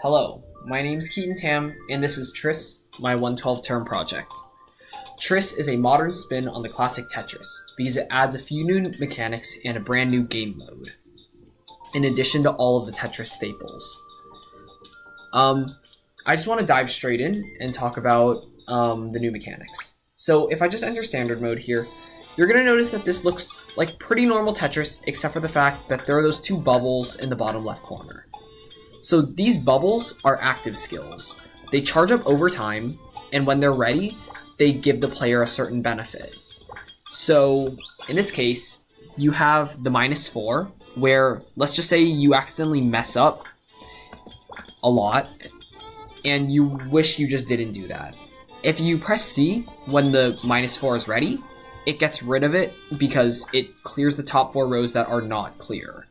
Hello, my name's Keaton Tam, and this is Tris, my 112 term project. Tris is a modern spin on the classic Tetris, because it adds a few new mechanics and a brand new game mode, in addition to all of the Tetris staples. I just want to dive straight in and talk about the new mechanics. So if I just enter standard mode here, you're going to notice that this looks like pretty normal Tetris, except for the fact that there are those two bubbles in the bottom left corner. So these bubbles are active skills. They charge up over time, and when they're ready, they give the player a certain benefit. So in this case, you have the -4, where let's just say you accidentally mess up a lot, and you wish you just didn't do that. If you press C when the -4 is ready, it gets rid of it because it clears the top 4 rows that are not clear.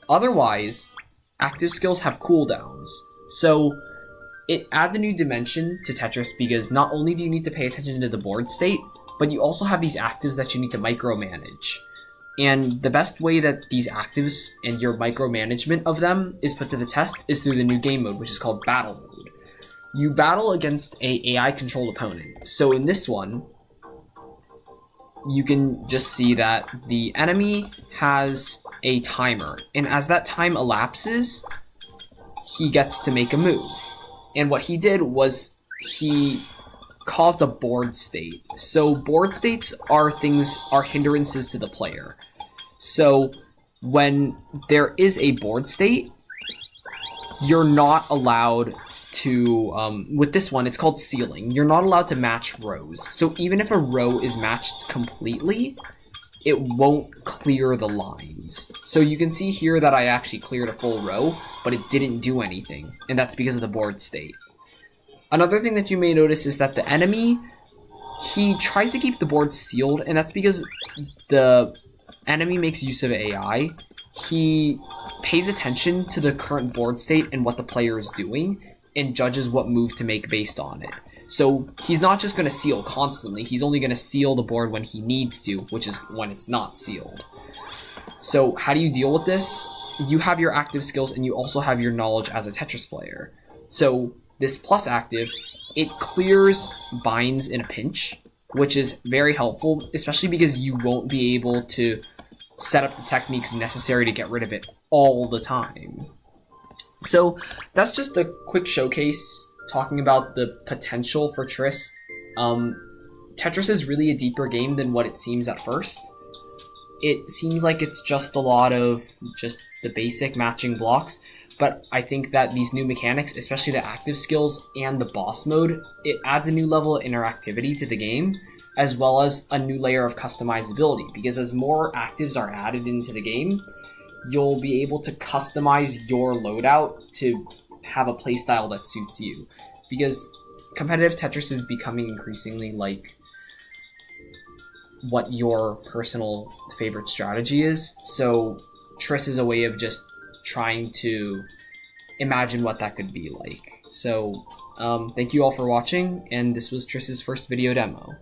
Otherwise, active skills have cooldowns. So it adds a new dimension to Tetris because not only do you need to pay attention to the board state, but you also have these actives that you need to micromanage. And the best way that these actives and your micromanagement of them is put to the test is through the new game mode, which is called battle mode. You battle against a AI-controlled opponent. So in this one, you can just see that the enemy has a timer, and as that time elapses, he gets to make a move. And what he did was he caused a board state. So board states are hindrances to the player. So when there is a board state, you're not allowed to, with this one, it's called sealing. You're not allowed to match rows. So even if a row is matched completely, it won't clear the lines. So you can see here that I actually cleared a full row, but it didn't do anything, and that's because of the board state. Another thing that you may notice is that the enemy, he tries to keep the board sealed, and that's because the enemy makes use of AI. He pays attention to the current board state and what the player is doing, and judges what move to make based on it. So he's not just going to seal constantly, he's only going to seal the board when he needs to, which is when it's not sealed. So how do you deal with this? You have your active skills and you also have your knowledge as a Tetris player. So this plus active, it clears binds in a pinch, which is very helpful, especially because you won't be able to set up the techniques necessary to get rid of it all the time. So that's just a quick showcase talking about the potential for Tris. Tetris is really a deeper game than what it seems at first. It seems like it's just a lot of just the basic matching blocks, but I think that these new mechanics, especially the active skills and the boss mode, it adds a new level of interactivity to the game, as well as a new layer of customizability, because as more actives are added into the game, you'll be able to customize your loadout to have a playstyle that suits you. Because competitive Tetris is becoming increasingly like what your personal favorite strategy is. So Tris is a way of just trying to imagine what that could be like. So thank you all for watching, and this was Tris's first video demo.